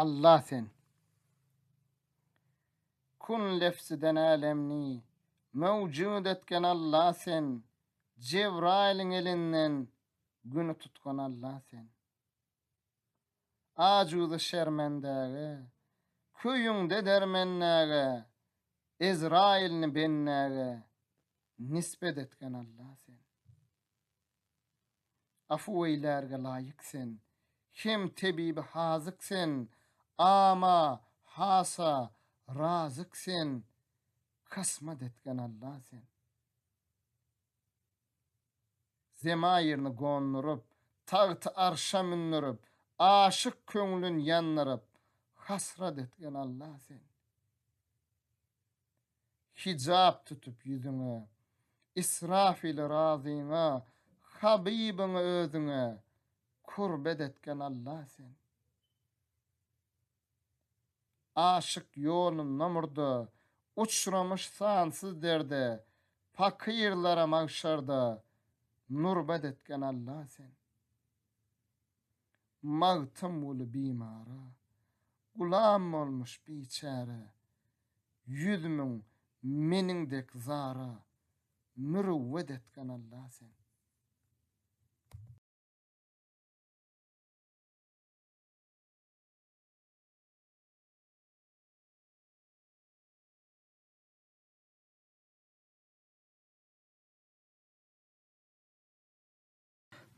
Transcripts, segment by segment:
Allah sen. Kun lefsiden alemni mevcud etken Allah sen. Cebrail'in elinden günü tutkan Allah sen. Acudu şermendäge, köyüňde dermennäge, Ezrailni bennäge nispet etken Allah sen. Afu eýlärge laýyk sen. Hem tebibi hazyk sen. Ama hasa razyk sen. Kasmat etken Allah sen. Zemayirni gonnurup, tağtı arşa minnurup, aşık köňlün yannaryp, hasrat etken Allah sen. Hicap tutup yüzüňe, İsrafil razyňa, Habibiňe özüňe kurbet etken Allah sen. Aşık ýolun namurda, uçramış sansız derde, pakirlara mahşarda, nurbet etken Allah sen. Mağtım ulu bimara, gulam olmuş biçare, yüzümün menindek zara, mürüvvet etken Allah sen.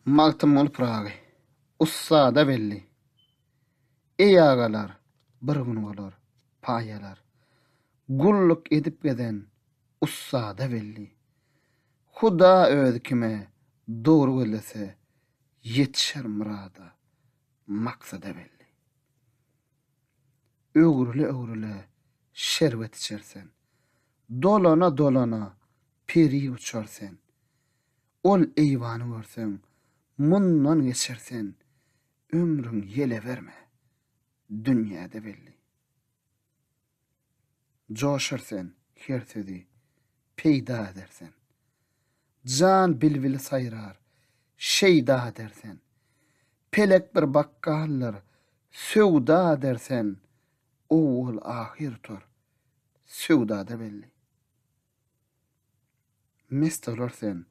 Mağtım ulu prağı, ussa da belli. Ey ağalar, bir gün bolar, payalar. Gulluk edip geden ussa da belli. Huda öz kime doğru gelese yetişer murada, maksada belli. Ögrüle şerbet içersen, dolana peri uçarsen, ol eyvanı görsen, mundan geçersen, ömrün yele verme, dünyada belli. Coşarsen, her sözi peyda edersen, can bilvili sayrar, şeyda edersen, pelek bir bakkallar, sövda edersen, oğul ahir tor, sövda da belli. Mest olursen,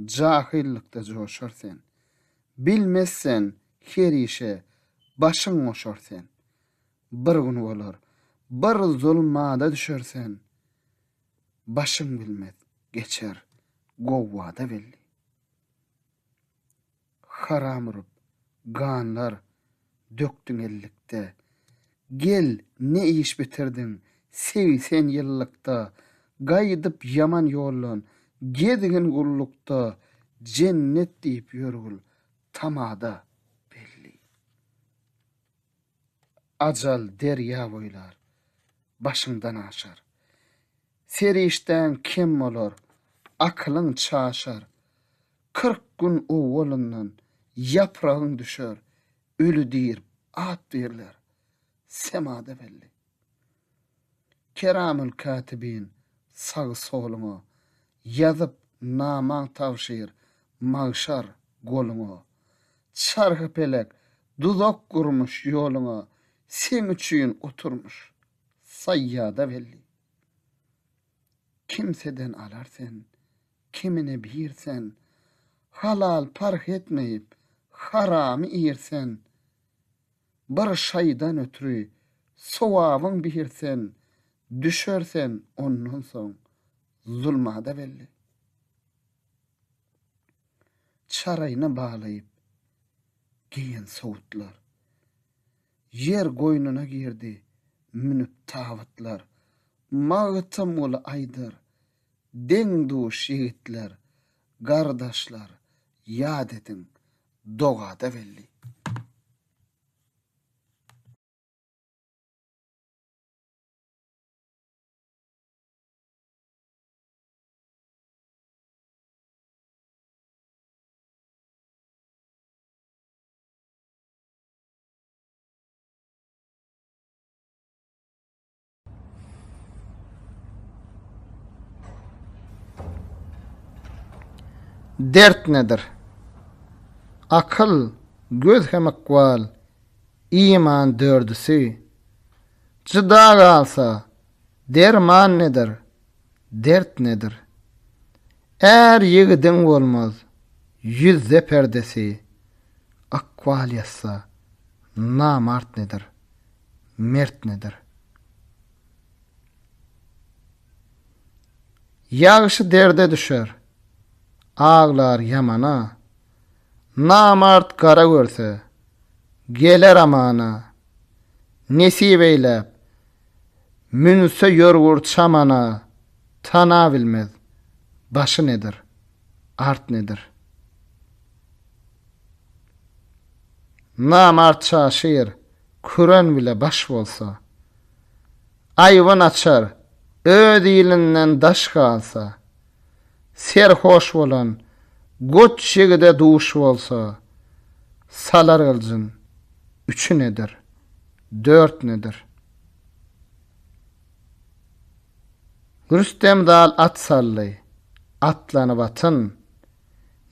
cahillikte coşarsen, bilmezsen her işe başın oşarsen, bir gün olur, bir zulmada düşersen, başın bilmez, geçer, govvada belli. Haram urup, ganlar, döktün ellikte, gel ne iş bitirdin, sen yıllıkta, gaydıp yaman yollun, gedigin gullukta, cennet deyip yorgul, tamada belli. Acal derya boylar, başından aşar. Serişten kim olur, aklın çaşar. 40 gün oğulundan yaprağın düşer, ölü deyir, at derler, semada belli. Keramül katibin sağ solunu, yazıp naman tavşir, mağşar golunu, çarhı pelek, duzak kurmuş yolunu, sen üçün oturmuş, sayyada belli. Kimseden alarsen, kimine birsen, halal park etmeyip, haramı iyirsen, bir şaydan ötürü, sovavın birsen, düşersen ondan son, zulmada belli. Çarayına bağlayıp, giyin soğutlar. Yer goynuna girdi, münüp tavutlar. Mağıtım ol aydır, den duş yiğitler, kardeşler, yad edin, doğada belli. Dert nedir? Akıl, göz hem akval, iman dördüsü. Cıda kalsa, derman nedir, dert nedir? Eğer yigidin olmaz, yüzde perdesi, akval yassa, namart nedir, mert nedir? Yağışı derde düşer, ağlar yamana, namart kara görse, geler amana, nesip eylep, münse yorgur çamana, tana bilmez, başı nedir, art nedir? Namart çaşır, kuran bile baş bolsa, ayvan açar, öd ilinden daş kalsa, serhoş bolan, goç şigide duş bolsa, salar ılcın, üçü nedir, dört nedir? Rüstem dal at sallı, atlanı batın,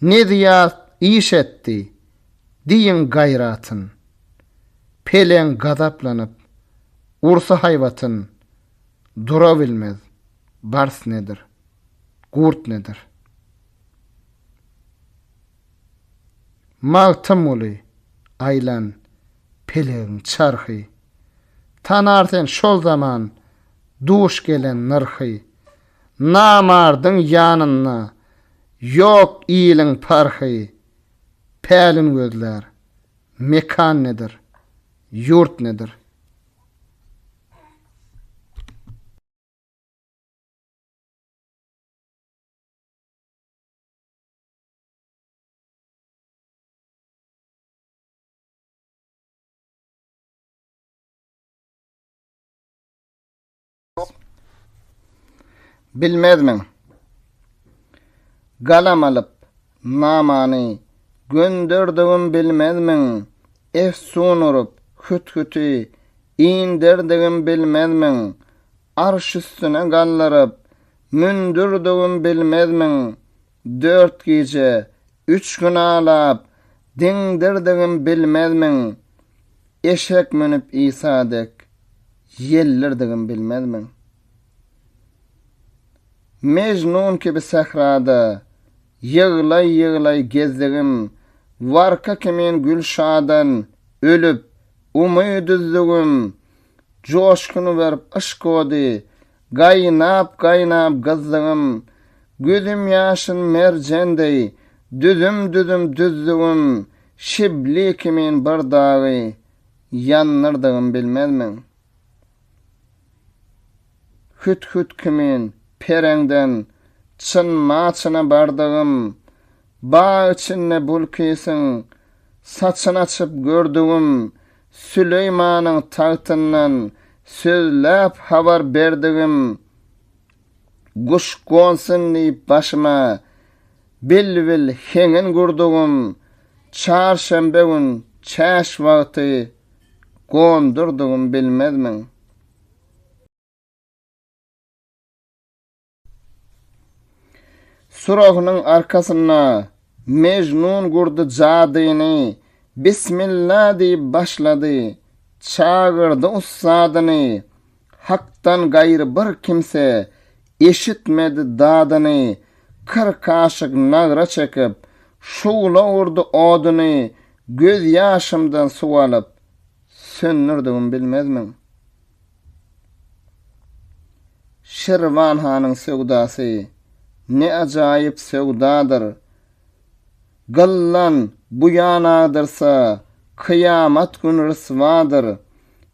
ne diyat iş etti, diyin gayratın, pelen gadaplanıp, ursa hayvatın, dura bilmez, bars nedir, gurt nedir? Mağtım olu, aylan, pelen çarxı, tanarten şol zaman, duş gelen nırxı, namardın yanına, yok iyilin parxı, pelin gözler, mekan nedir, yurt nedir? Bilmezmin. Galam alıp namany gönderdigim bilmezmin. Efsun urup hüt-hütü inderdigim bilmezmin. Arş üstüne gallarıp mündürdigim bilmezmin. 4 gece 3 gün alap dingdirdigim bilmezmin. Eşek münüp İsa'dek yellirdigim bilmezmin. Mecnun gibi sahrada yığlay gezdigim, varka kimin gülşadan ölüp umyduzlugum, coşkunu verip ışkodi, gaynap gazdigim, gözüm yaşın mercendey, düdüm düzdugum, şibli kimin bardağı, yannırdigim bilmezmin. Hüt kimin perengden çın maçına bardığım, bağ içinne bulkiysin, saçın açıp gördüğüm, Süleyman'ın tahtından sözlep haber berdigim, kuş gonsun deyip başıma, bil hengin kurduğum, çarşembe gün çäş vakti gondurduğum bilmezmin. Surahının arkasına Mecnun kurdu cadini, Bismillah deyip başladı, çağırdı ustadını, haktan gayrı bir kimse eşitmedi dadını, 40 kaşık nagra çekip, şuğla urdu odunu, göz yaşımdan su alıp, sönnürdüm bilmezmin. Şirvan Han'ın sevdası, ne acayip sevdadır. Gıllan bu yanadırsa, kıyamet günü rısvadır.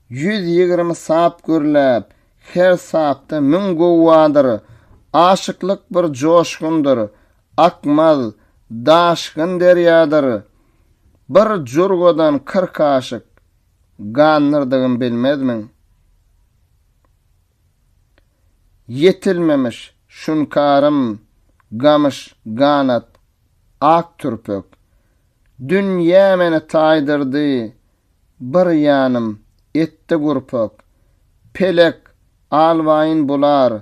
120 sap gürlep, her sapta 1000 guvvadır. Aşıklık bir coşkundur, akmaz, daşkın deryadır. Bir jurgodan 40 aşık, ganırdığım bilmezmin. Yetilmemiş şunkarım, gamış, ganat, ak türpök. Dünya meni taydırdı, bir yanım etti gurpök. Pelek, alvayın bular,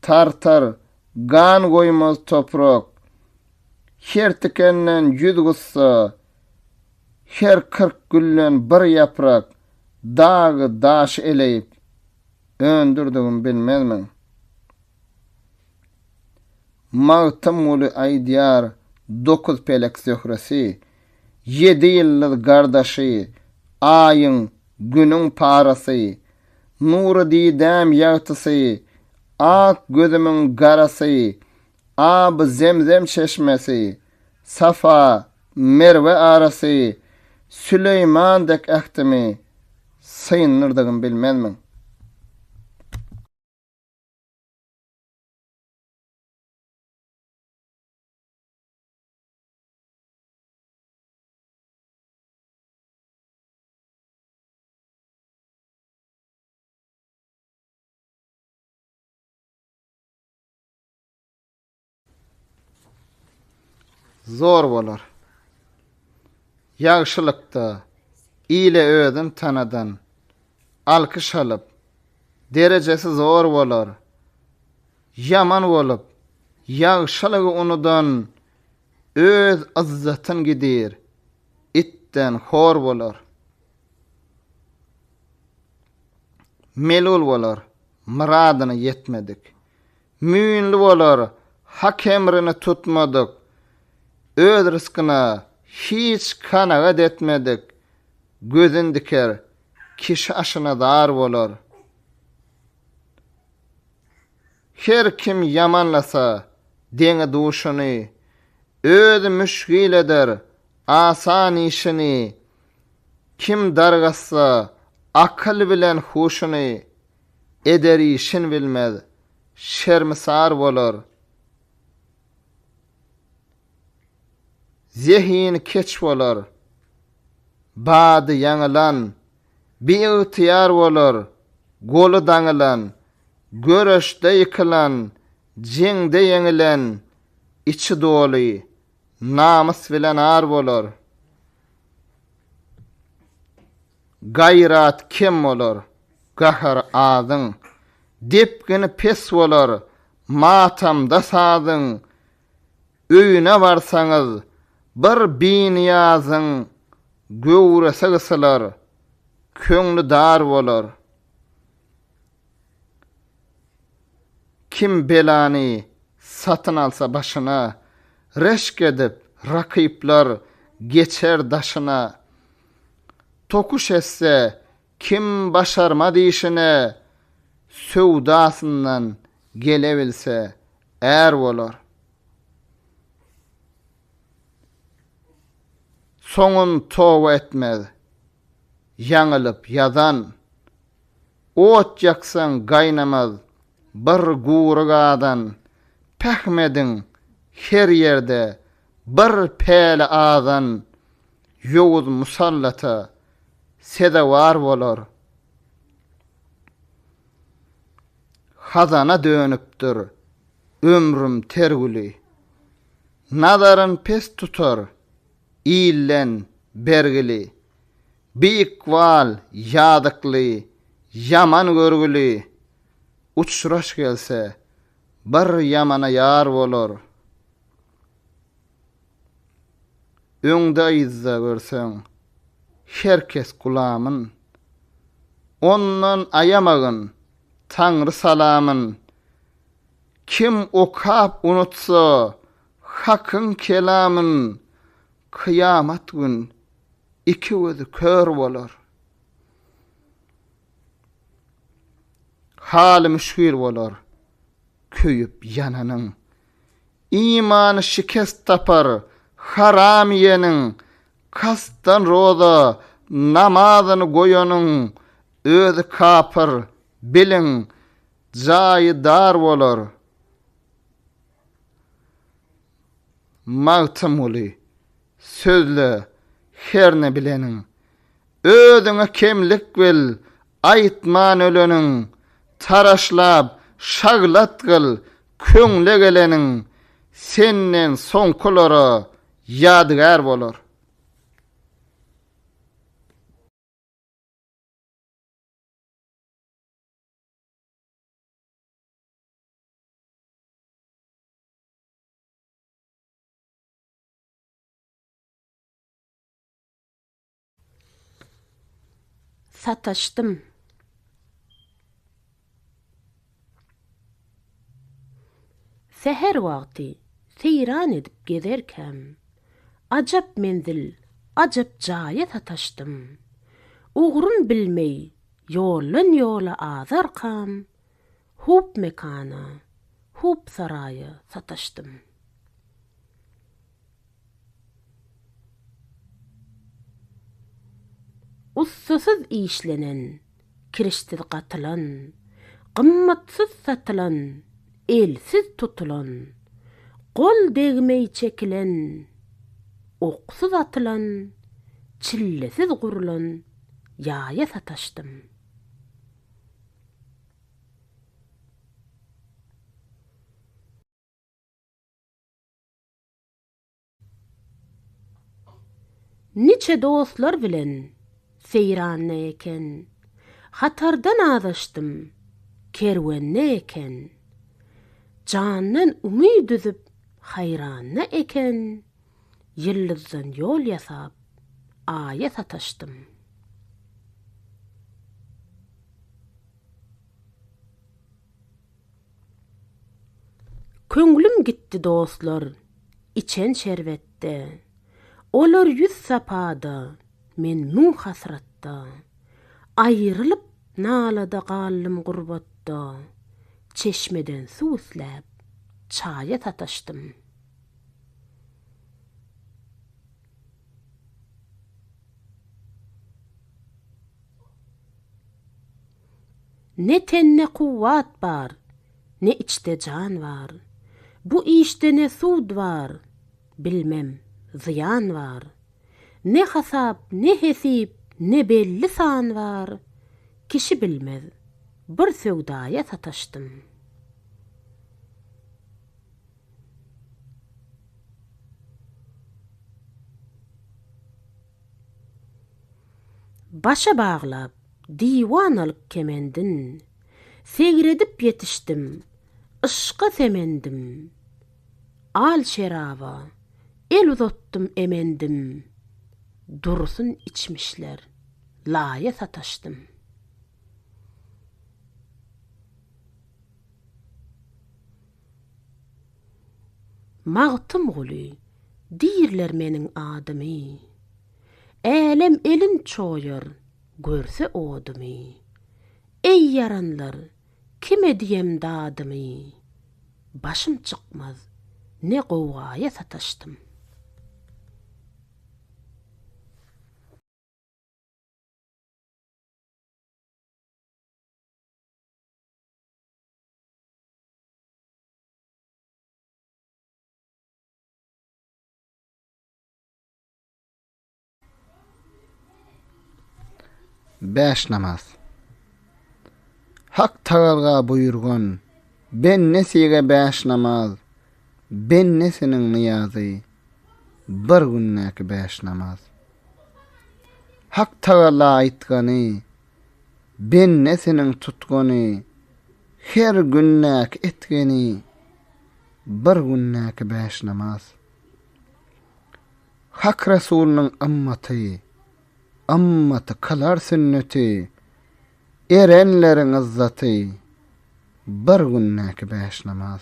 tartar, gan koymaz toprok. Her tikenden 100 gussa, her 40 güllen bir yaprak, dağı daş eleyip öndürdüğüm bilmezmen. Mağtım ulu aydiyar 9 pelek zöhresi, 7 yıllık gardaşı, ayın, günün parası, nuru didem yağtısı, ak gözümün garası, ab zemzem çeşmesi, Safa, Merve arası, Süleyman dek ahtimi, sıyınırdığım bilmezmen. Zor bolar. Ýagşylykda, ile özüm tanadan, alkyş alyp, derejesi zor bolar. Yaman bolup, ýagşylygy unudan, öz izzatyn gidir, itten hor bolar. Melul bolar, muradyny yetmedik. Müýnli bolar, hak emrini tutmadyk. Öz rızkına hiç kanagat etmedik. Gözün diker, kişi aşına dar bolar. Her kim yamanlasa, deňe duşuny, öz müşgil eder, asan işini. Kim dargassa, akıl bilen huşuny, eder işin bilmez, şermisar bolar. Zehin keç bolar, bady ýaňylan, bi-ıhtiyar bolar, golu daňylan, göreşde ýykylan, jeňde ýeňilen, içi doly, namys bilen ar bolar. Gayrat kim bolar, gahar azyň, depgini pes bolar, matamda sazyň, öýüne barsaňyz, bir bin ýazyň, göwrese gysylar, köňli dar bolar. Kim belany satyn alsa başyna, reşk edip rakyplar geçer daşyna. Tokuş etse kim başarmady işine, sowdasyndan gelebilse är bolar. Soňun towa etmez, ýaňylyp ýazan, ot ýaksaň gaýnamaz, bir guradan, pähmedin her ýerde, bir päle azan, ýowuz musallata, sedawar bolar. Hazana dönüpdir, ömrüm tergüli, nazaryn pes tutar, illen bergili, biikwal ýadykly, yaman görgüli, uçraş gelse, bir yamana ýar bolar. Öňde izza görseň, herkes gulamyn, ondan ayamagyn, Taňry salamyn. Kim okap unutsa, hakyň kelamyn, kıyamat gün iki gözü kör bolar. Haly müşkil bolar, köýüp ýananyň. İmany şikest tapar, haram ýenin, kastan roza, namazyny goýanyň, özü kapır, bilin, jaýy dar bolar. Magtym uly, sözle, herne bileniň, özüňe kemlik bil, aýtman öleniň, taraşlap, şaglat gyl, köňle geleniň, senden soňkulara ýadygär bolar. sataşdım. Seher wagty seyran edip gezerkem, ajap menzil, ajap jaýa sataşdım. Ugrun bilmey, yolun yola azarkam, hup mekana, hup saraya sataşdım. Ussasız işlenen, kirişsiz qatılan, qımmatsız satılan, elsiz tutulan, qol degmey çekilen, oksuz atılan, çillesiz gurulan, yaya sataşdım. Niçe dostlar bilen seyranne eken, hatardan adaşdım, kerwenne eken, candan umid üzüp hayranna eken, yıldızdan yol yasap, aya sataşdım. Köngülüm gitti dostlar, içen şerbette, olar yüz sapada, men mün hasratta, ayrılıp nalada gallym gurbatta, çeşmeden su üslep, çaya sataşdım. Ne tenne kuvvat bar, ne içte can var, bu işte ne sud var, bilmem, ziyan var. Ne hasap, ne hesip, ne belli san var, kişi bilmez, bir sevdaya sataşdım. Başa bağlap, divanalık kemendin, segredip yetiştim, ışka semendim. Al şerava, el uzatdım emendim, dursun içmişler, laya sataşdım. Mağtım gulu, dirler menin adımy, elem elin çoyur, görse odumy. Ey yaranlar, kime diyem dadımy, başım çıkmaz, ne gowgaya sataşdım. Beş namaz. Hak Taala buyurgan, ben nesige beş namaz, ben nesinin niyazy, bir günnäki beş namaz. Hak Taala aýtgany, ben nesinin tutgany, her günnäki etgeni, bir günnäki beş namaz. Hak Rasulunyň ammaty kalar sünneti, erenleriň izzaty, bir günnäki beş namaz.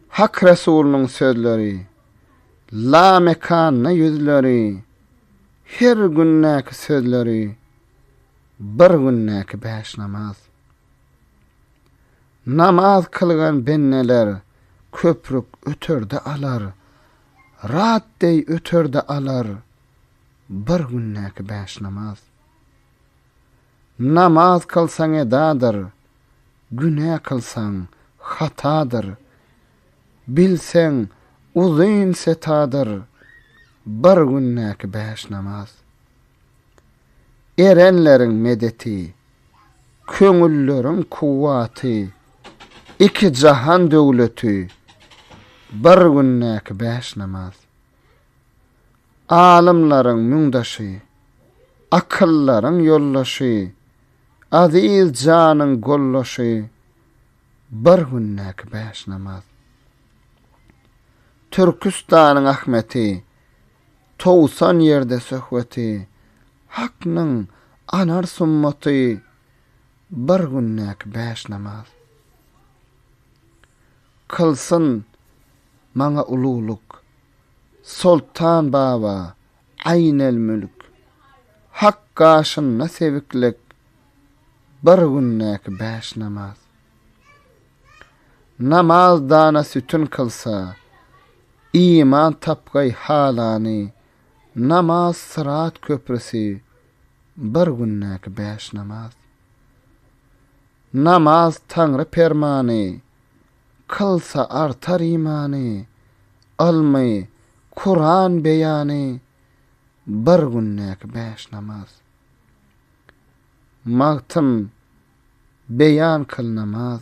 Hak Rasulunyň sözleri, la mekanna yüzleri, her günnäki sözleri, bir günnäki beş namaz. Namaz kılgan benneler, köprük ötörde alar, rahat dey ötörde alar, bir günnäki beş namaz. Namaz kılsaň edadır, günä kılsaň hatadır. Bilseň uzyn setadır, bir günnäki beş namaz. Erenleriň medeti, köňülleriň kuwwaty, iki jahan döwleti, bir günnäki beş namaz. Alimlaryň müňdaşy, akyllaryň ýollaşy, aziz janyň gollaşy, bir günnäki beş namaz. Türkistanyň Ahmeti, towsan ýerde söhbeti, haknyň anar summaty bir günnäk 5 namaz. Kılsın maňa ululuk, Sultan Baba, Aynel mülk, hak gaşyna seviklik, bir günnäk 5 namaz. Namaz dana sütün kılsa, iman tapgay halany, namaz sırat köprüsi, bir günnäk 5 namaz. Namaz Tanrı permany, kılsa artar imany, almy Kur'an beyany, bir günnäk 5 namaz. Magtym beyan kıl namaz,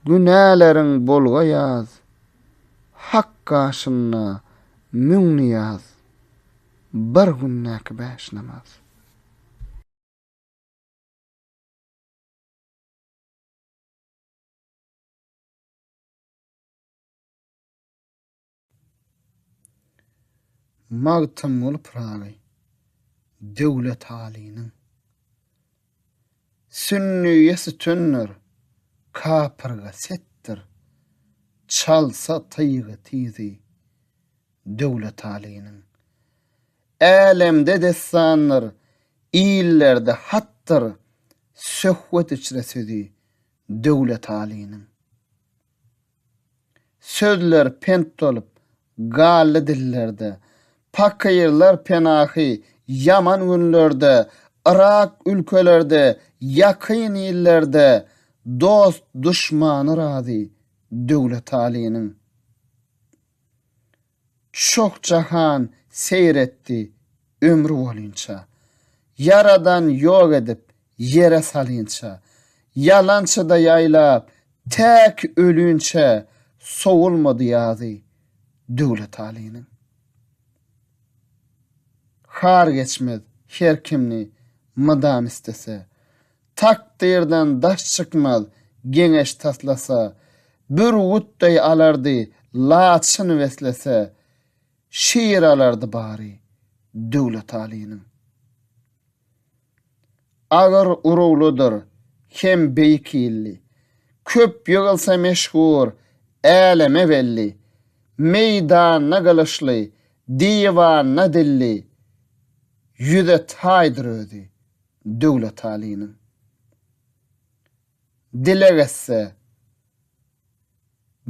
günälerin bolga yaz, hak gaşyna müň niyaz, bir günnäk 5 namaz. Magtym ol pragy, döwlet halynyň. Sünniye sütünler, kapırga settir. Çalsa tyýgy tizi, döwlet halynyň. Älemde dessanlar, illerde hattyr. Söhwet içresidi, döwlet halynyň. Sözler pent olup, gally dillerde, pakyrlar penahy, yaman günlerde, Irak ülkelerde, yakyn illerde, dost düşmany razy, döwlet halynyň. Çok jahan seyretdi ömrü bolunça. Yaradan ýok edip yere salynça. Yalançyda ýaýlap täk ölünçe sowulmady ýazy, döwlet halynyň. Har geçmez her kimni mydam istese, takdirden daş çykmaz geňeş taslasa, bir gutday alardy laçyny weslese, şiir alardy bari, döwlet halynyň. Agar urugludur, hem beýkilli, köp ýygylsa meşhur, äleme belli, meýdana gylyşly, diwana dilli, yüze taýdyr özi, döwlet halynyň. Dilegesse,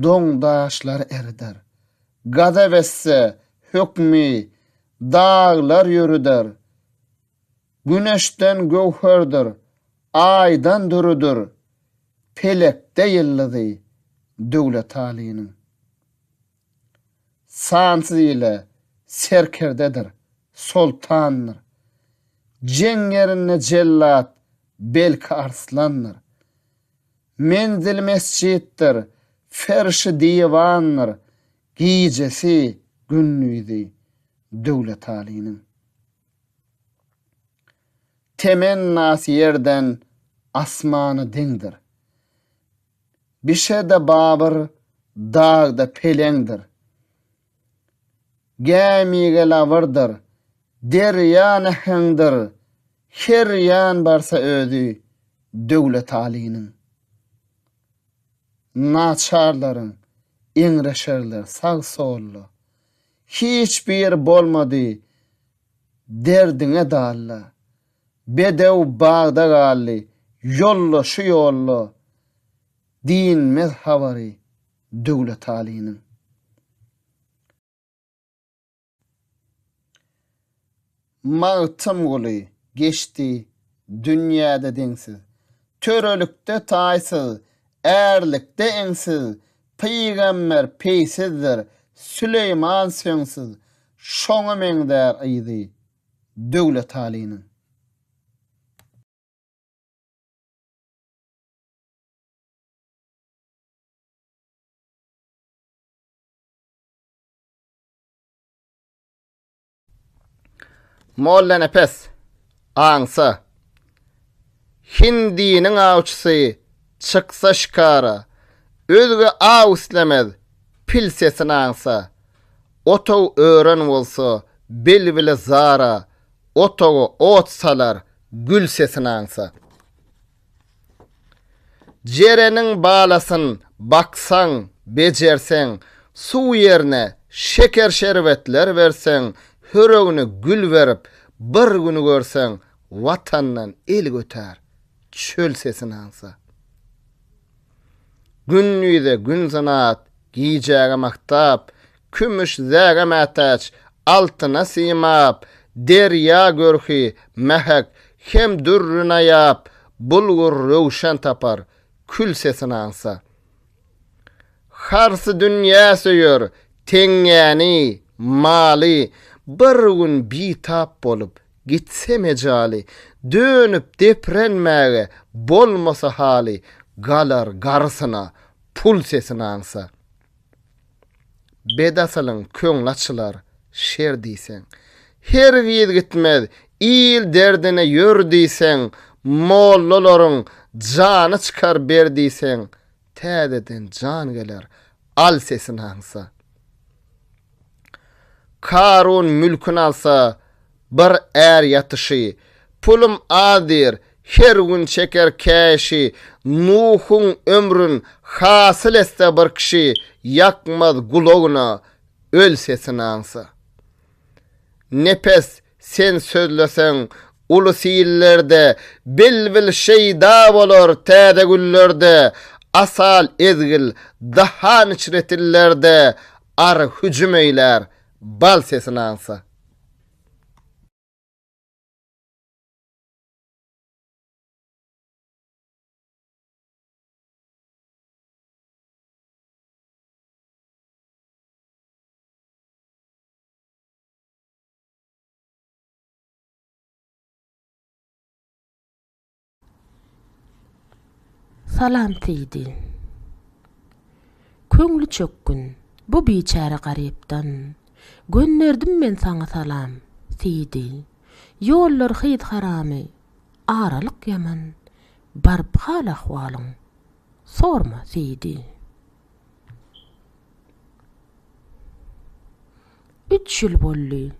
doňdaşlar erider, gazap etse, hökmi, dağlar yürüder, güneşden gowherdir, aydan durudur, pelekde ýyldyzy, döwlet halynyň. Sansy ile serkerdedir, sultanlar. Cengerine cellat, belki arslanlar. Menzil mescittir, ferşi divanlar. Giycesi günnüydi, döwlet halynyň. Temennasy yerden asmany deňdir. Bişede babır, dağda pelengdir. Gämige lavırdır, derya nehengdir. Her yan barsa özü, döwlet halynyň. Naçarlaryň, eňreşerler sag sollu. Hiç bir bolmady, derdiňe dalla. Bedew bagda gally, yollu şu yollu. Din mezhabary, döwlet halynyň. Magtym goly geçti, dünýäde deňsiz. Törelükde taýsyz, erlikde eňsiz. Peýgamber peýsizdir, Süleyman söňsiz. Şoňa meňdär aýdy, döwlet halynyň. Molla nepes, aňsa. Hindiniň awçysy, çyksa şikara, özge aw islemez, pil sesini aňsa. Otow ören bolsa, belbile zara, otow ot salar, gül sesini ansa. Jerenin balasın baksan, becersen, su yerine şeker şerbetler versen, hürögünü gül verip, bir günü görsen, vatandan el götär, çöl sesini ansa. Günnüyde gün sanat, giyeceğe maktap, kümüş zäge mätäç, altına simap, derya görki, mehek, hem dürrüne yap, bulgur rövşen tapar, kül sesini ansa. Harsı dünya söýür, teňňäni, mali, bir gün bitap bolup, gitse mejali, dönüp deprenmäge, bolmasa hali, galar garsyna, pul sesini ansa. Bedasalyň köňl açylar, şer diýsen, her giz gitmez, il derdine ýör diýsen, mollalaryň jany çykar ber diýsen, täzeden jan geler, al sesini ansa. Karun mülkün alsa, bir er yatışı, pulum adir, her gün çeker käşi, Nuhun ömrün hasyl etse bir kişi, yakmaz guloguna, öl sesini ansa. Nepes sen sözlesen, ulus illerde, bilbil şeyda bolor täze güllerde, asal ezgil, dahan içretillerde, ar hücum eyler, bal sesini ansa. Salam teydi. Köňlü çökkün, bu biçäre garypdan. Gönnerdim men saňa salam, teydi. Ýollar hyýt haramy, aralyk ýaman. Barp hal ahwalyň, sorma teydi. 3 ýyl boldy,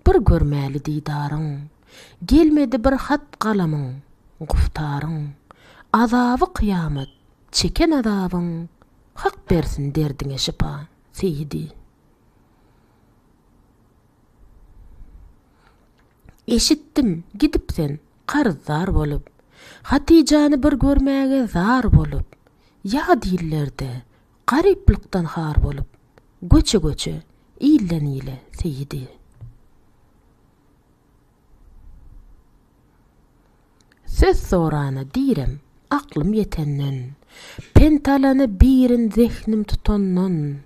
bir görmäli diýdaryň. Gelmedi bir hat galamyň, guftaryň. Azaby kıyamet, çeken azabyň, hak bersin derdiňe şipa, teydi. Eşitdim, gidipsen, qarzdar bolup, Hatijany bir görmäge zar bolup, ya dillerde, garyplykdan har bolup, göçe illen ile, teydi. Söz sorana direm, aklım yetenden, pentalany birin zehnim tutandan,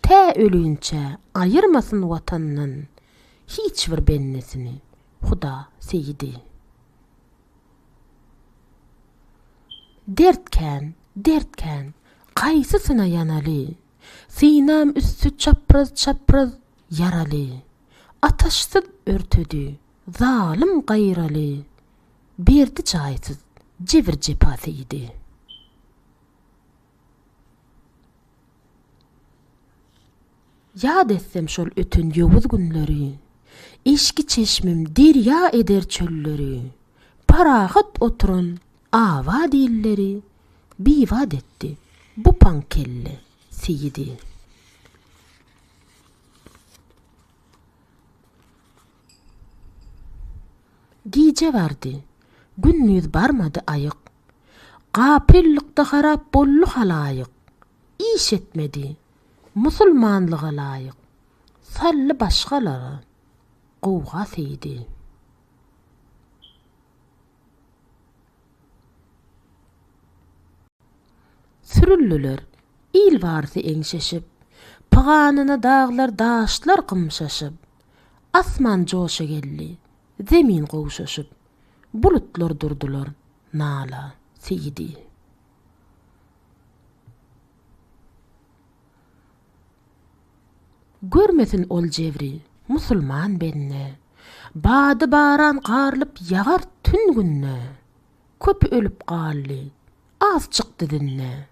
tä ölünçe ayırmasın vatandan, hiç bir bennesini, Huda seyidi. Dertken, kaysısına yanalı, sinam üstü çapraz yaralı, ataşsız örtüdü, zalim gayralı, berdi çaysız, cevir cepasıydı. Yad etsem şol ötün yovuz günleri, eşki çeşmim derya eder çölleri, parahat oturun, ava dilleri, bivad etti, bu pankelle, seyidi. Gece vardı, günnüz barmadı ayık, gapillikde harap bollu halayık, iş etmedi, musulmanlığa layık, sallı başkaları, qowga seydi. Sürüllüler, il vardı eňşeşip, paganyna dağlar daşlar qymşaşyp, asman joşa geldi, zemin gowşaşyp, bulutlar durdular, nala seydi. Görmesin ol jevri, musulman benne, bady baran garlyp ýagar tün günne, köp ölüp gally, az çykdy dinne,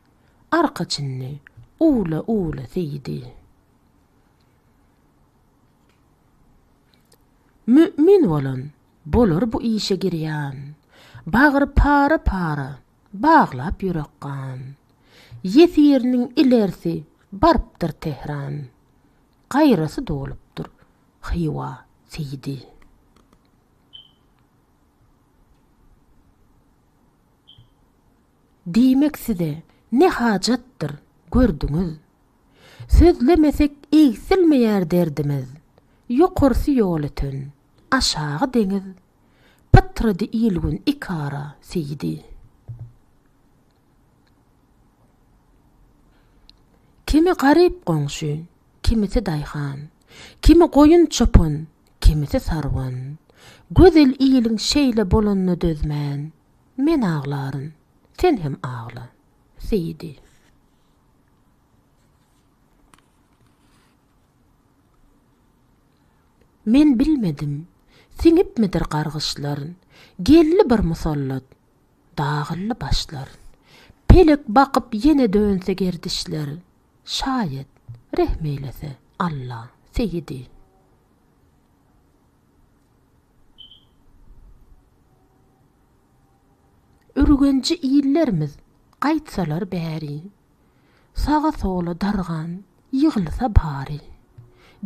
arkaçynny, ula seydi. Mümin bolan, bolur bu işe girýän. Bagır para bağlap yürekkan. Yesirinin ilerisi barptır Tehran. Gayrası dolupdur Hiva Seydi. Diýmek size ne hajatdyr gördüňiz. Sözlemesek egsilmeýär derdimiz. Yokursy ýol ötün, aşağı deňiz. Patrady ilgün ikara Seydi. Kimi garip goňşy, kimisi daýhan, kimi goýun çopun, kimisi sarwan. Gözel iliň şeýle bolanyny dözmän. Men ağlaryn, sen hem ağla. Seydi. Men bilmedim, siňipmidir gargyşlaryň, gelli bir musallat, dağılly başlar. Pelek bakıp yine dönse gerdişler, şayet rehmeylese Allah Seydi. Ürgenci iyillerimiz gaýtsalar bäri, sağa sola dargan, ýygylsa bari.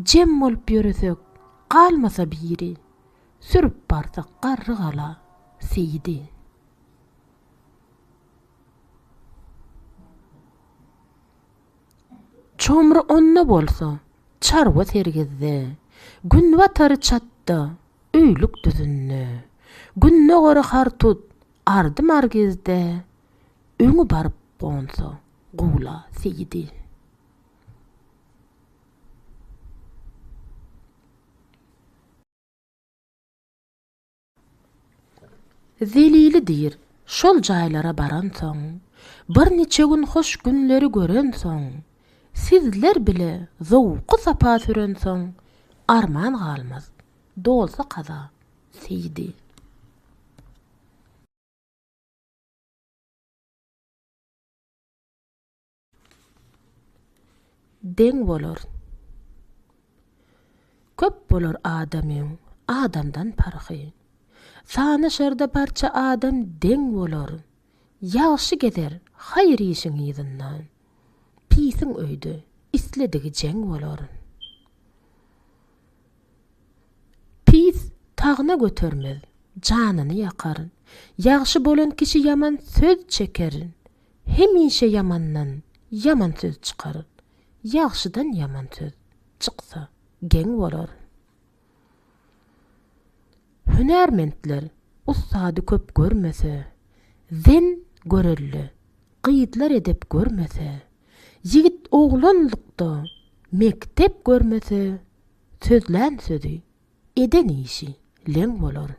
Jem bolup ýöresek, galmasa biri, sürüp barsak garrygala Seydi. Çomry onna bolsa, çarwa sergizde, gün watary çatda, öýlük düzünne. Günne gora hartut, ardy margizde, öňü barıp bonsa, gula Seydi. Zelili dir, şol jaýlara baran soň, bir neçe gün hoş günleri gören soň, sizler bile zowqy sapa süren soň, arman galmaz, dolsa kaza Seydi. Deň bolar. Köp bolar adamyň, adamdan parhy. Sana şerde parça adam deň bolar. Ýaşy gezer, haýr işiň ýyzyndan. Pisin öýde, isledigi jeň bolar. Pis tagna götermez, janyny ýakar. Ýaşy bolan kişi yaman söz çeker. Hemişe yamandan yaman söz çykar. Ýaşydan yaman söz çyksa geň bolar. Hünermentler ustady köp görmese, zen görelli, gıydlar edip görmese, yigit oğlanlykda mektep görmese, sözlän sözi, eden işi leň bolar.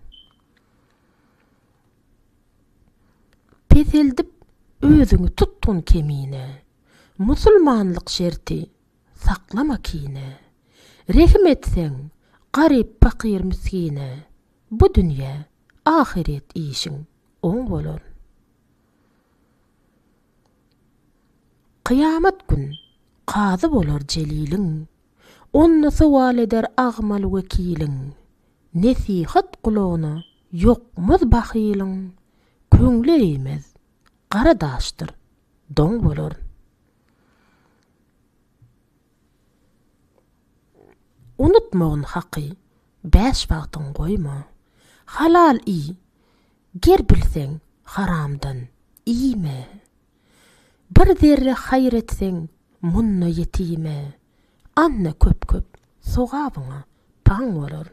Peseldip özüňi tutun kemine, musulmanlyk şerti saklama kine. Rehim etseň garip pakir miskine, bu dünýä ahiret işiň oň bolar. Kıyamet gün qazy bolar jeliliň, onna sowal eder agmal wekiliň. Nesihat kulağına ýokmaz bahylyň, köňle eýmez, gara daşdyr, doň bolar. Unutmagyň haky, 5 wagtyň goýma. Halal iyi, ger bilseň haramdan iýme. Bir zerre haýr etseň munna ýetime. Anna köp sogabyňa paň bolar.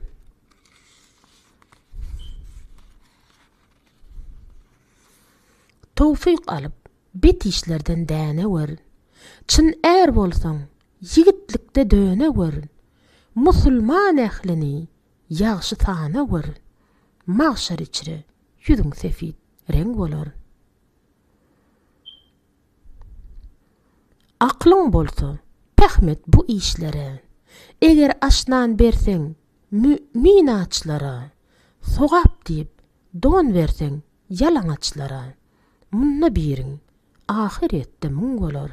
Tawfyk alyp bet işlerden däne wer. Çyn är bolsaň yigitlikde döne wer. Musulman ählini ýagşy sana wer. Mahşer içre ýüzüň sefit reng bolar. Aklyň bolsa pähmet bu işlere. Eger aşnan berseň mümin açlara, sogap diýip don berseň ýalaň açlara, munna biriň ahiretde muň bolar.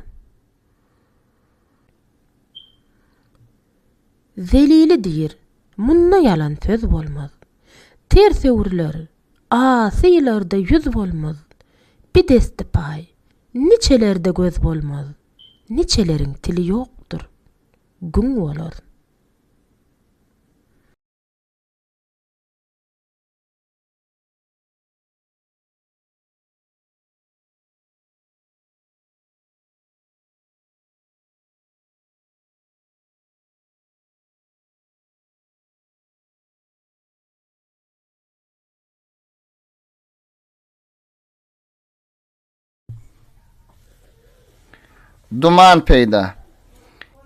Zelili dir, munna yalan söz bolmaz. Ters öwürler, asylarda yüz bolmaz. Bir desti pay, niçelerde göz bolmaz. Niçelerin tili ýokdur, gün bolar. Duman peyda.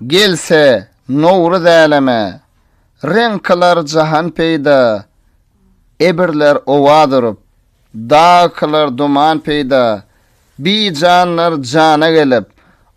Gelse nowru däleme. Renklar jahan peyda. Ebirler owadyryp, dağlar duman peyda. Bi canlar cana gelip,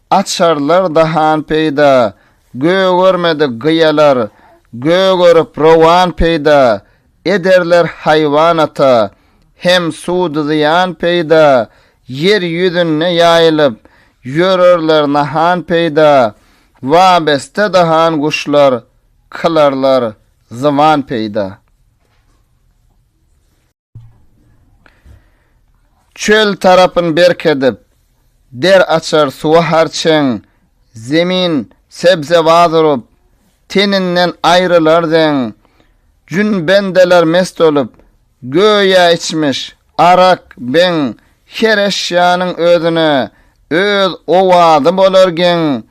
açarlar dahan peyda. Görmedi gıyalar, görüp rowan peyda. Ederler hayvanata, hem sudu ziyan peyda. Yer yüzüne yayılıp, yürürler nahan peyda. Vabeste dahan kuşlar, kılarlar zaman peyda. Çöl tarapın berkedip, der açar suwa harçeň, zemin sebze wadyryp, teninden aýrylardyň. Jün bendeler mest olup, göýe içmiş, arak, ben, her eşýanyň özüne, öz owady bolargen.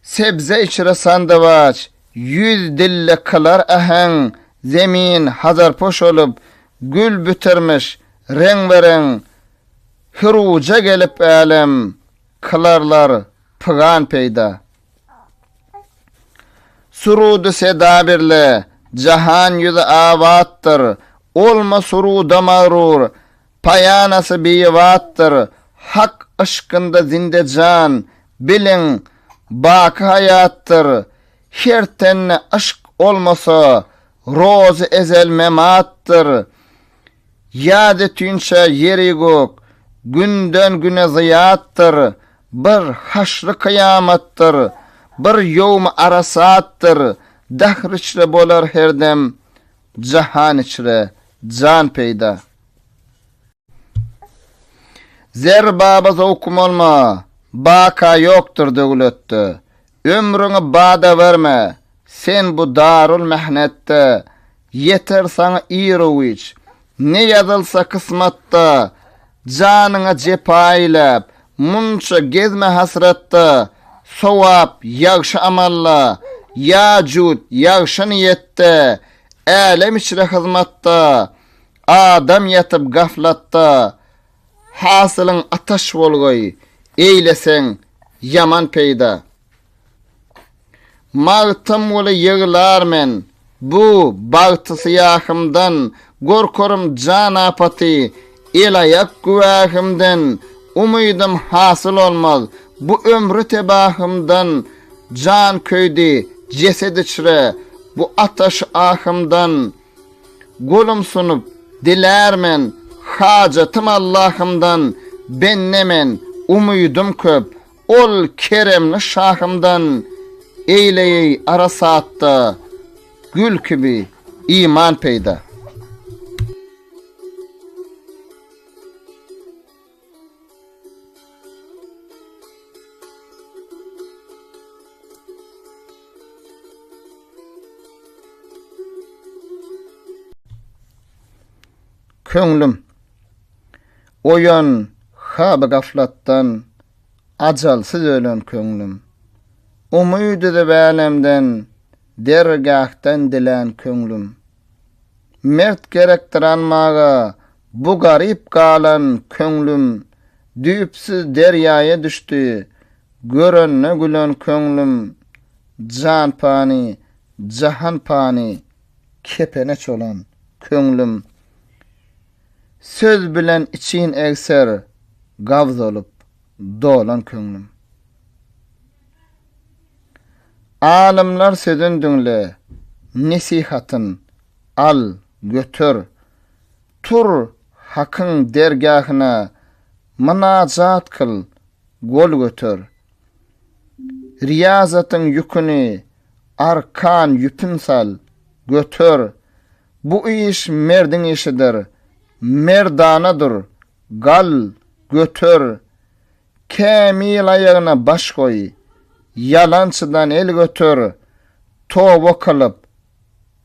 Sebze içre sandawaç, yüz dille kılar ahen, zemin hazar poş olup, gül bütermiş, rengberen, hıruca gelip alem, kılarlar pıgan peyda. Surudu seda birle, jahan yüzü avattır, olma suruda mağrur, payanası biyivattır, hak aşkında zinde can, bilin, bak hayattır, her tenne aşk olmasa, roz ezel memattır. Yad tünçe yeri gök, günden güne ziyattır, bir haşr kıyamattır, bir yevm arasattır, dahr içre bolar herdem, jahan içre can peyda. Zer baba zowkum olma, baka yoktur döwletde, ömrüňi bada verme, sen bu darul mehnette, yeter sana irowiç, ne yazılsa kısmatta, canına cepaylap, munça gezme hasratta, sowap ýagşy amalla, ýajut ýagşy niyette, alem içre hizmatda, adam yatıp gaflatda, hasylyň ataş bolgoy, eýlesen yaman peyda. Mağtım ola yığlar men, bu bağtısı yahımdan, gorkorum can apati, el ayak güvahımdan, umuydım hasıl olmaz, bu ömrü tebahımdan, can köydi, cesed içre, bu ataş ahımdan, golum sunup, dilermen, hacatım Allah'ımdan, ben nemen, umuydum köp, ol keremli şahımdan, eyleyey arasatta, gül gibi iman peyda. Köňlüm, oyan hab gaflattan, ajalsyz ölen köňlüm. Umydy da bälemden, dergahtan dilen köňlüm. Mert gerektiranmaga, bu garip galan köňlüm, düýpsiz derýaýa düşdi, görenne gülen köňlüm. Can pani, jahan pani, kepene çolan köňlüm. Söz bilen için egser, gavz olup dolan köňlüm. Alimler sözün dünle, nesihatın al, götür. Tur hakın dergahına, manacat kıl, gol götür. Riyazatın yükünü, arkan yüpün sal, götür. Bu iş merdin işidir. Merdanadır. Gal, götür. Kämil ayağına baş koy. Yalançıdan el götür. Toba kılıp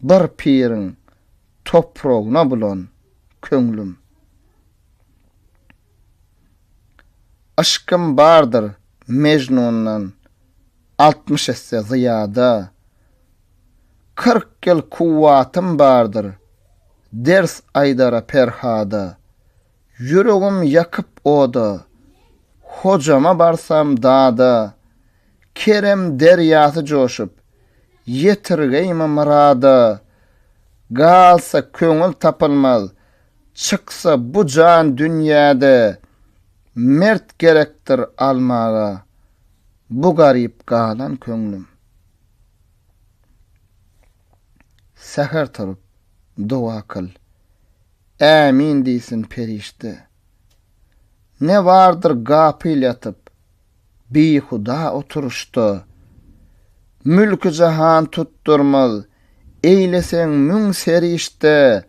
bir pirin toprağına bulan köңlüm. Aşkım bardır Mecnun'dan 60 esse ziyada. 40 yıl kuvvatım bardır ders aydara perhada. Yüreğim yakıp oda, hocama barsam dağda. Kerem deryası coşup yetirgeyme murada. Galsa köňül tapılmaz, çıksa bu can dünyada. Mert gerektir almaga bu garip galan köňlüm. Seher turup dua kıl, amin diýsin perişte. Ne vardır gapil yatıp bihuda oturuşda. Mülkü jahan tutturmaz, eylesen müň serişde.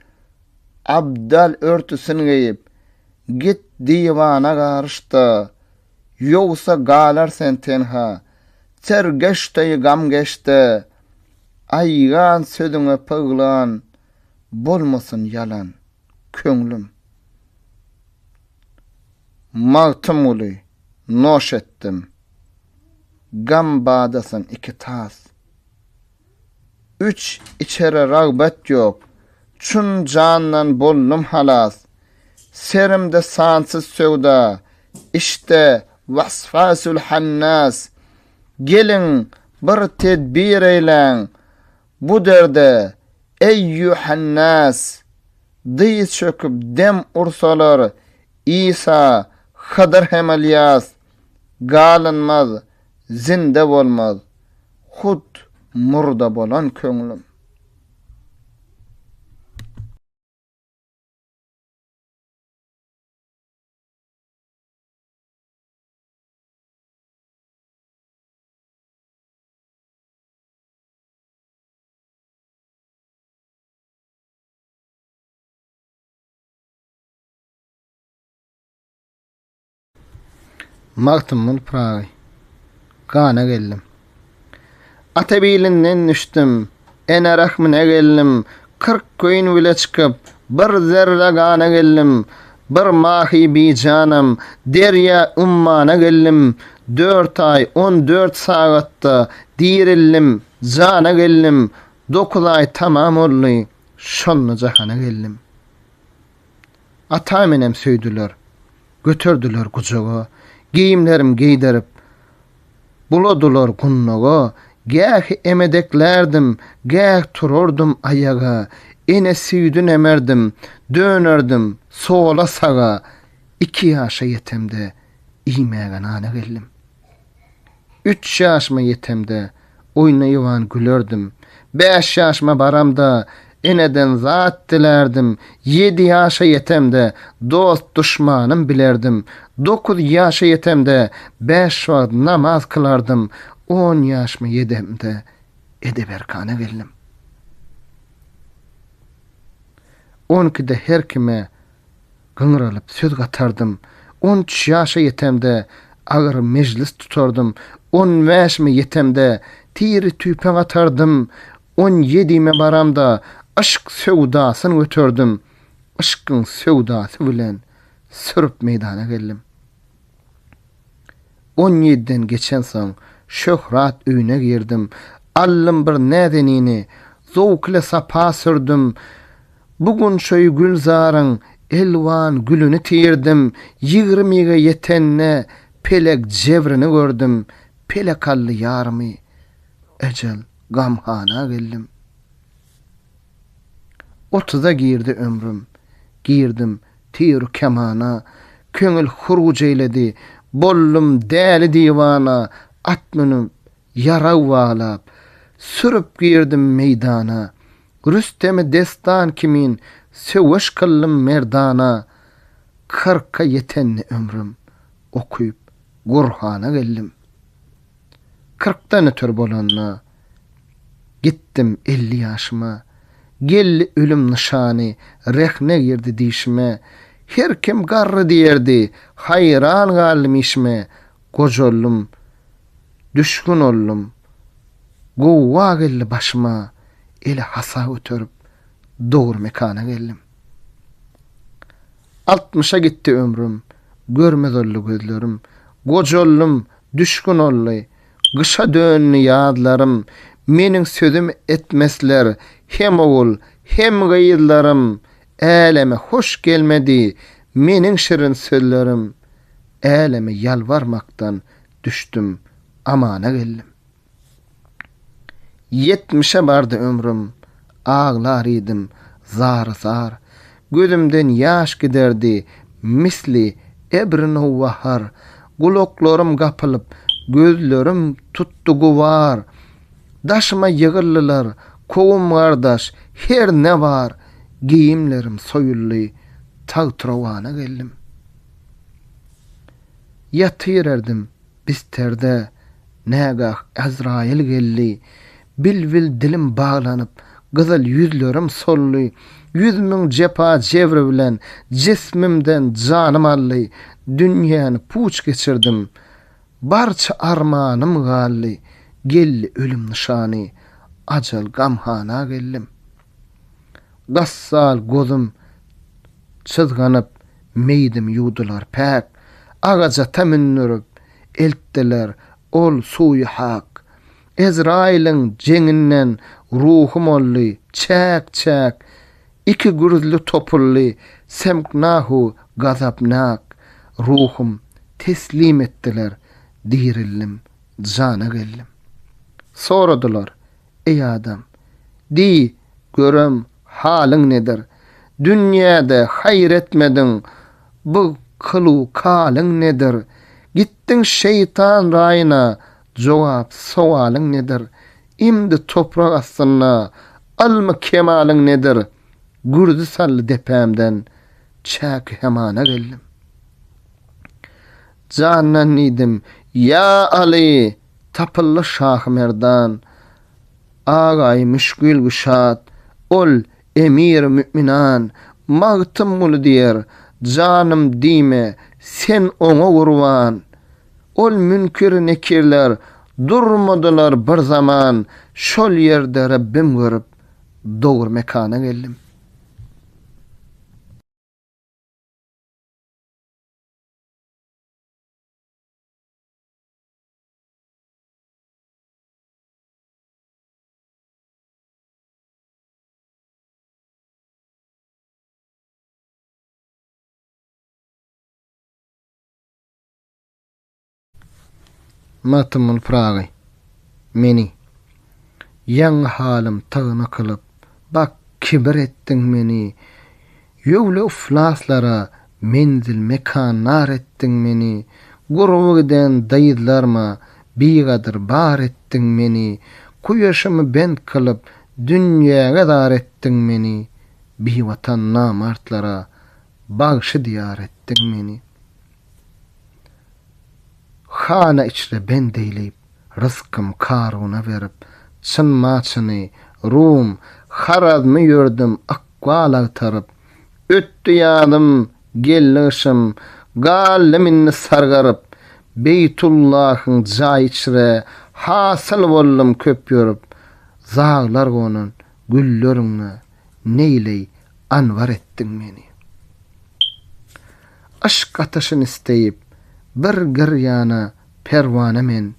Abdal örtüsini giyip git divana garışda. Yoksa galar sen tenha, sergeşte gam geçte. Aygan sözüňe pyglan, bolmasyn yalan köňlüm. Magtym uly, noş etdim. Gam badasın iki tas. 3 içeri ragbet yok. Çün candan bollum halas. Serimde sansız sövda. İşte vasfasül hannas. Gelin bir tedbir eylen. Bu derde eyyuhannas. Diýiz çöküp dem ursalar. İsa, Hıdır hem Ilyas. Galınmaz, zinde bolmaz. Hud murda bolan köňlüm. Magtymyl Pragy. Gana geldim. Atabilinden düşdüm. Ene rahmine geldim. 40 köýün bile çıkıp bir zerre gana geldim. Bir mahi bi canım derya ummana geldim. 4 ay 14 saatda dirildim. Jana geldim. 9 ay tamam oldy. Şonly jahana geldim. Ata menem söýdüler. Götürdüler kucağa. Giyimlerim giydirip buladular gunnaga. Gäh emedeklerdim, gäh tururdum ayaga. Ene süýdün emerdim, dönerdim sola saga. 2 ýaşa yetemde iýmäge nana geldim. 3 ýaşma yetemde oýnaýywan gülerdim. 5 ýaşma baramda eneden zat dilerdim. 7 ýaşa yetemde dost düşmanım bilerdim. 9 ýaşa yetemde 5 wagt namaz kılardım. 10 ýaşma yedemde edeberkana geldim. 12'de her kime gıngıralıp söz gatardım. 13 ýaşa yetemde agyr mejlis tutardym. 15 yetemde tiri tüýpen atardım. 17'me baramda aşk sevdasyny götürdüm. Aşkyň sevdasy bilen sürüp meydana geldim. 17'den geçen soň şöhrat öýüne girdim. Allym bir nädenini zowkle sapa sürdüm. Bugun şoý gülzaryň elwan gülüni tirdim. 20'ge yetenne pelek jebrini gördüm. Pelekally ýarymy ejel gamhana geldim. 30'a girdi ömrüm. Girdim tir kemana. Köňül huruj eyledi. Bollum däli divana. Atmyny yara walap sürüp girdim meydana. Rüstem'i destan kimin söwüş kıllım merdana. 40'a yetenni ömrüm okuyup Gurhana geldim. 40'dan ötür bolanna gittim 50 ýaşyma. gelli ölüm nişany rehne girdi dişime. Her kim garry diýerdi, hayran galym işme. Gojollum, düşkün ollum, gowwa geldi başıma. Ele hasa ötürüp doğru mekana geldim. 60'a gitti ömrüm, görmez ollu gözlerim. Gojollum, düşkün olly, gışa dönni ýadlarym. Meniň sözüm etmesler, hem ogul, hem gyýylarym. Äleme hoş gelmedi, meniň şirin sözlerim. Äleme yalvarmaktan düşdüm, amana geldim. 70'e bardy ömrüm, ağlar idim, zar. Gözümden yaş giderdi, misli ebrin ovahar. Guloklarım gapılıp, gözlerim tuttu guvar. Daşıma yığıllılar, kovum kardaş, her ne var. Giyimlerim soyullu, tağ trovana geldim. Yatıyırerdim bisterde, negah Azrail geldi. Bil dilim bağlanıp, güzel yüzlerim sollu. Yüzümün cepa cevre bilen, cismimden canım allı. Dünyanı puç geçirdim, barça armanım galli. Gelli ölüm nişanı, acal gamhana geldim. Gassal gözüm çızganıp, meydim yudular pek. Ağaca temünnürüp, elttiler ol suyu hak. Ezrail'in ceňinden ruhum olly, çäk. İki gürüzlü topully, semknahu gazapnak. Ruhum teslim ettiler, dirildim, cana geldim. Soradılar, ey adam, di görüm halyň nedir? Dünýäde hayır etmedin, bu kılu kalyň nedir? Gittin şeytan raýyna, jogap sowalyň nedir? Imdi toprak astyna, almy kemalyň nedir? Gürdi sally depemden çäk hemana geldim. Janan idim, ya Ali, tapıllı Şah Merdan. Ağay müşkül güşat, ol emir müminan. Magtım mulu diýer, canım dime, sen oňa gurban. Ol münkir nekirler, durmadylar bir zaman. Şol yerde Rabbim görüp, doğru mekana geldim. Matymyl pragy, meni ýaňy halym tagyna kylyp, bak kibir etdiň meni. Ýöwle uflaslara menzil mekanlar etdiň meni. Gurbu giden daýyzlarma bigadyr bar etdiň meni. Kuýaşymy bend kylyp dünýäge dar etdiň meni. Bi watan namartlara bagşy diýar etdiň meni. Hana içre ben deyleyip, rızkım karuna verip, çın maçını, Rum, haradımı gördüm, akval agtarıp, öttü yadım, gellişim, galleminni sargarıp, Beytullah'ın cay içre, hasıl bollum köp yorup, zağlar gonun, güllörünü, neyley, anvar ettin beni. Aşk ateşini isteyip, bir giryana pervane men,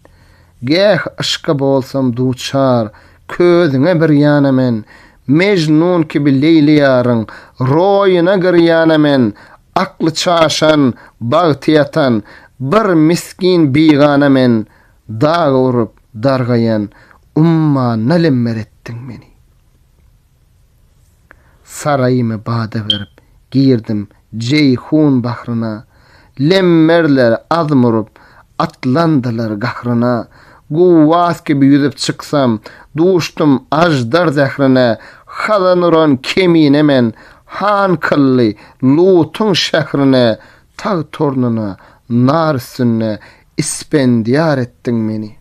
geh aşka bolsam duçar, közüne bir yana men, Mecnun gibi Leyli yarın, royuna giryana men, aklı çaşan, bağtiyatan, bir miskin bigana men, dağ urup dargayan, umma nalemmer ettin beni. Sarayımı bade verip, girdim Ceyhun bahrına, lemmerler azmurup, atlandılar gahrına. Guvvas gibi yüzüp çıksam, duştum ajdar zehrine, hazanuran kemine men, han kıllı Lutun şehrine, tağ tornuna, nar üstüne, ispendiyar ettin beni.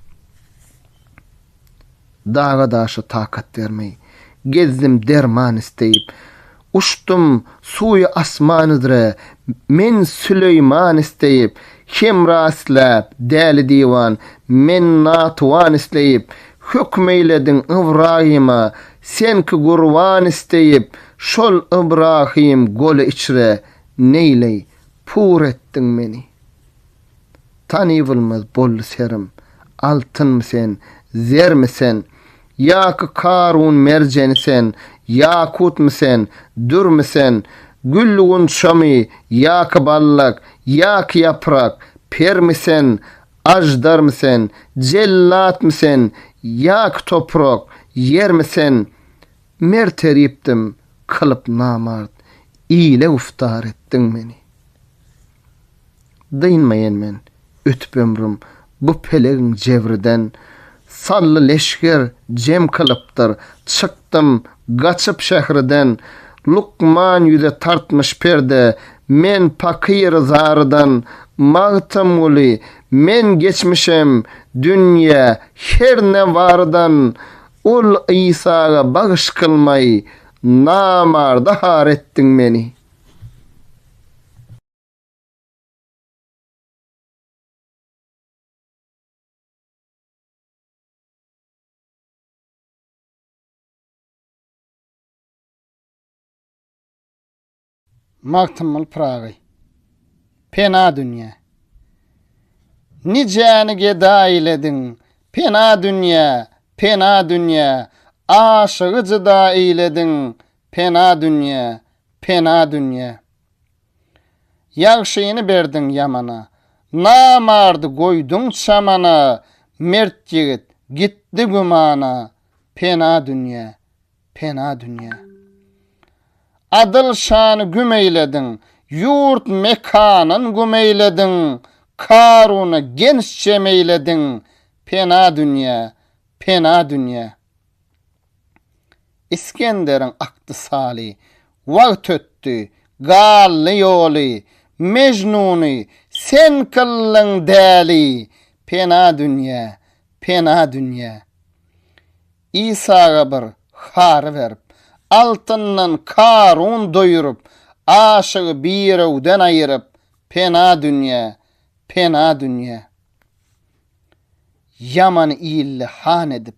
Dağa daşı takat vermeyi, gezdim derman isteyip. Uçtum suyu asmanıdre, men Süleyman isteyip. Hem raslap, däli diwan, men natuwan isteyip. Hükmeyledin Ibrahim'a, senki gurvan isteyip. Şol Ibrahim golü içre, neyley, pur ettin meni. Tanıybılmaz bollu serim, altın mı sen, zer mi sen? Yak Karun merceni sen, yakut mu sen, dür mü sen? Güllüğün şami, yak ballak, yak yaprak, per mi sen, ajdar mı sen, cellat mı sen, yak toprak, yer mi sen? Merteriptim, kılıp namard, iyile uftar ettin beni. Dynmayan men, ötüp ömrüm, bu pelegin cevriden, sallı leşker cem kılıptır, çıktım, gaçıp şehriden, Lukman yüze tartmış perde, men pakir zardan, mağtam uli, men geçmişem, dünya, her ne vardan, ul İsa'ga bağış kılmay, namarda har ettin beni. Magtymyl Pragy. Pena dünya. Nicäni geda eyledin, pena dünya, pena dünya. Aşıgı da eyledin, pena dünya, pena dünya. Ýagşyny berdin yamana, namardy goýdun çamana, mert ýigit gitdi gumana, pena dünya, pena dünya. Adıl şanı gümeyledin, yurt mekanın gümeyledin, Karun'u genççe meyledin, pena dünya, pena dünya. İskender'in aktı sali, vagt öttü, galli yoli, Mecnun'u sen kıllın däli, pena dünya, pena dünya. İsa'ga bir har verip, altından Karun doyurup, aşığı birewden ayırıp, pena dünya, pena dünya. Yaman iyilli han edip,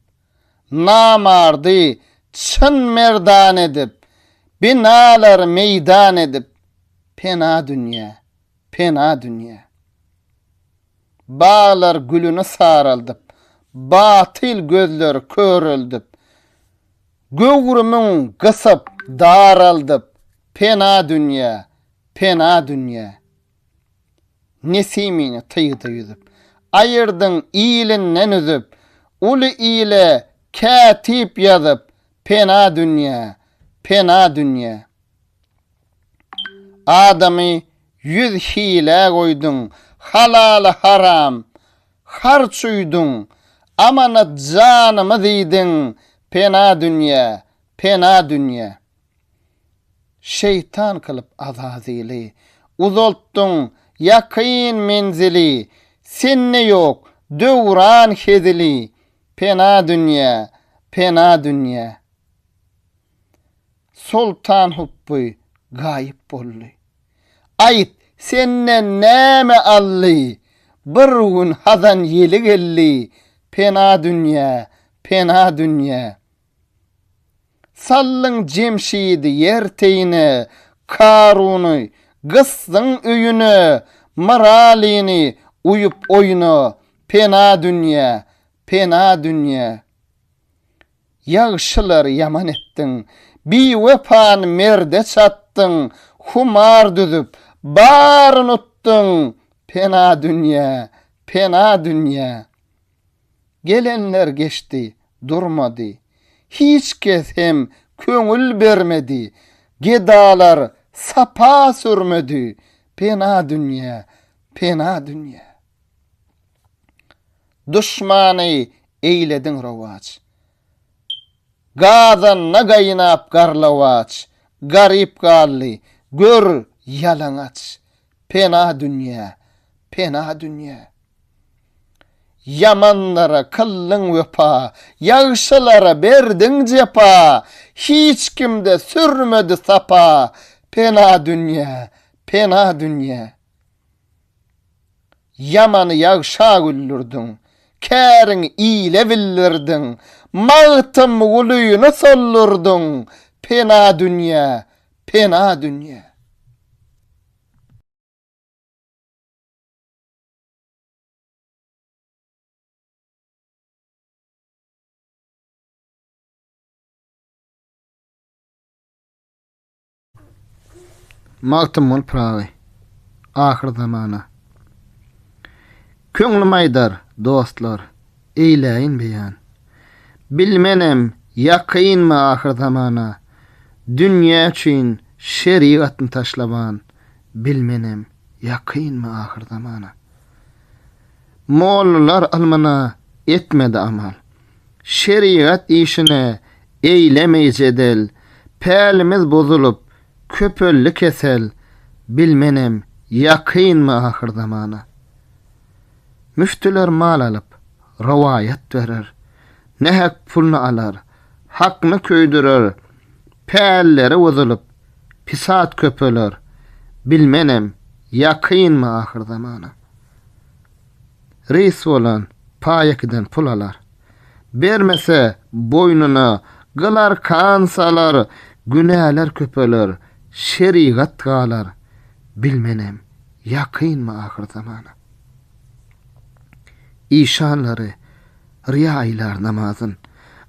namardı çın merdan edip, binalar meydan edip, pena dünya, pena dünya. Bağlar gülünü saraldıp, batil gözler körüldüp, göwrümün gısıp daraldıp, pena dünya, pena dünya. Nesimini tıydı yüzüp, ayırdın iyilinden üzüp, ulu iyile katip yazıp, pena dünya, pena dünya. Adamı 100 hile koydun, halal haram, harçuydun, amanat canımı diydin, pena dünya, pena dünya. Şeytan kılıp azazili, uzolttun yakın menzili, senne yok, dövran hezili, pena dünya, pena dünya. Sultan hubbu gayip bollu. Ayt senne näme alli, bir gün hazan yeli gelli, pena dünya, pena dünya. Sallın Cemşidi yerteyini, Karun'u, gıssın üyünü, maralini, uyup oyunu, pena dünya, pena dünya. Yağşılar yaman ettin, bir vepan merde çattın, humar düzüp, barın uttun, pena dünya, pena dünya. Gelenler geçti, durmadı. Hiç kes hem köngül bermedi. Gedalar sapa sürmedi. Pena dünya, pena dünya. Düşmanı eyledin rovaç. Gazanna gaynap garlavaç. Garip galli, gör yalanaç. Pena dünya, pena dünya. Yamanlara kıllın vepa, yağşılara berdin cepa, hiç kimde sürmedi sapa. Pena dünya, pena dünya. Yamanı yağşa güllürdün, kärin iyile billirdin, mağıtım uluyunu sollurdun. Pena dünya, pena dünya. Mağtım ol pravi. Ahir zamana. Köňlüm aýdar, dostlar, eýläýin beýan. Bilmenem, ýakynmy ahir zamana. Dünýä üçin şeriatny taşlaban. Bilmenem, ýakynmy ahir zamana. Mollalar almana etmedi amal. Şeriat işine eylemeýjedel. Pälimiz bozulup köpölli kesel. Bilmenem, ýakynmy ahir zamana. Müftüler mal alıp rawayat verer. Nehek pulnu alar, hakny köýdürer. Pälleri bozulup pisat köpöler. Bilmenem, ýakynmy ahir zamana. Reis bolan paýakdan pul alar. Bermese boynuna gylar kan salar, günäler köpöler, şeriat galar. Bilmenem, ýakynmy ahir zamana. İşanları, riyaýlar namazın,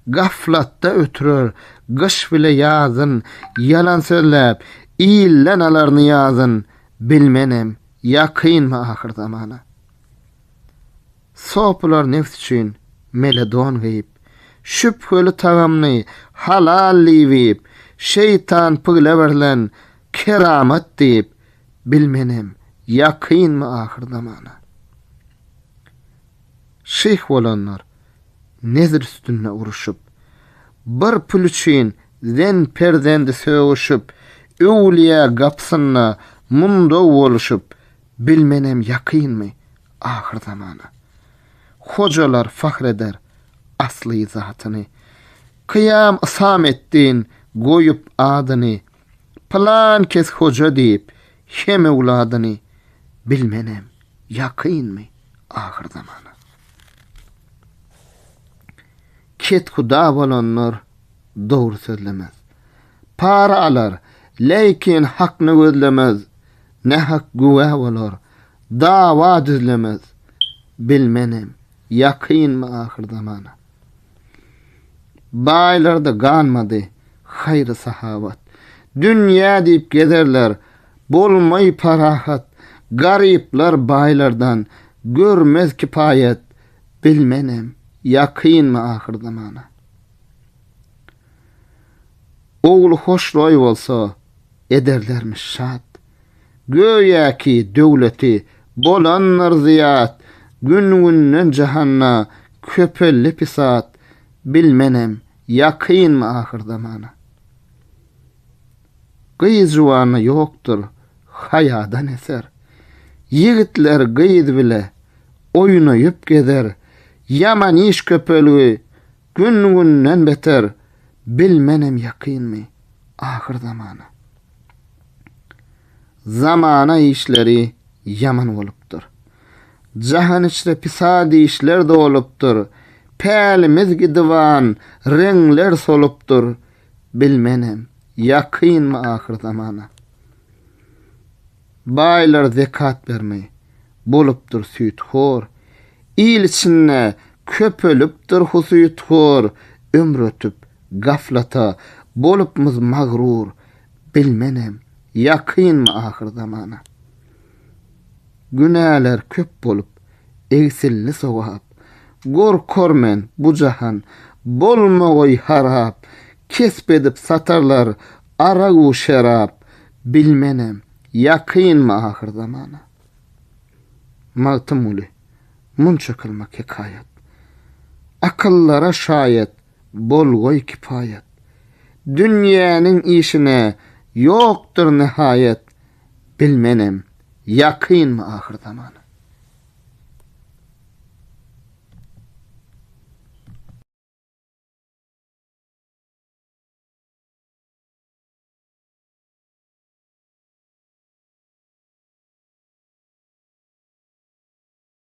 gaflatda ötürür, gyş bile ýazyn, yalan sözläp, iýillen alarny ýazyn. Bilmenem, ýakynmy ahir zamana. Sopular nefs üçin meledon geyip, şüpheli tagamny halal liwip, şeytan pıgla berlen keramat diýip. Bilmenem, ýakynmy ahir zamana. Şeyh bolanlar nezir üstünde uruşup, bir pul üçin zen perdendi söwüşüp, öwliýa gapsyna munda boluşup. Bilmenem, ýakynmy ahir zamana. Hojalar fahreder asly zatyny, kıyam ısam etdin goýup adyny, plan kes hoja diýip hem ewladyny. Bilmenem, ýakynmy ahir zamana. Ket huda bolanlar dogry sözlemez. Para alar, lekin hakny gözlemez. Ne hak güwe bolar, dawa düzlemez. Bilmenem, ýakynmy ahir zamana. Baýlarda ganmady haýry sahabat. Dünýä diýip gezerler, bolmaý parahat. Garyplar baýlardan görmez kipaýet. Bilmenem, ýakynmy ahir zamana. Oğlu hoşroý bolsa ederlermiş şat. Göýäki döwleti bolanlar ziyat. Gün-günden jahanna köpelli pisat. Bilmenem, ýakynmy ahir zamana. Gyýyz jowany ýokdur, haýadan eser. Yigitler gyýyz bile oýunaýyp gezer. Yaman iş köpölügi gün-günden beter. Bilmenem, ýakynmy ahir zamana. Zamana işleri yaman bolupdyr. Jahan içre pisadi işler de bolupdyr. Pälimiz gidiwan reňler solupdyr. Bilmenem, ýakynmy ahir zamana. Baýlar zekat bermeý bolupdyr süýtxor. İl içinde köpölüpdir husyýtxor. Ömür ötüp gaflata bolupmyz magrur. Bilmenem, ýakynmy ahir zamana. Günäler köp bolup egsilli sowap. Gorkormen bu jahan bolmagy harap. Kesp edip satarlar aragu şerap. Bilmenem, ýakynmy ahir zamana. Mağtym uly, munça kılmak hikayet. Akıllara şayet bolgoy kipayet. Dünýäniň işine ýokdur nihayet. Bilmenem, ýakynmy ahir zamana.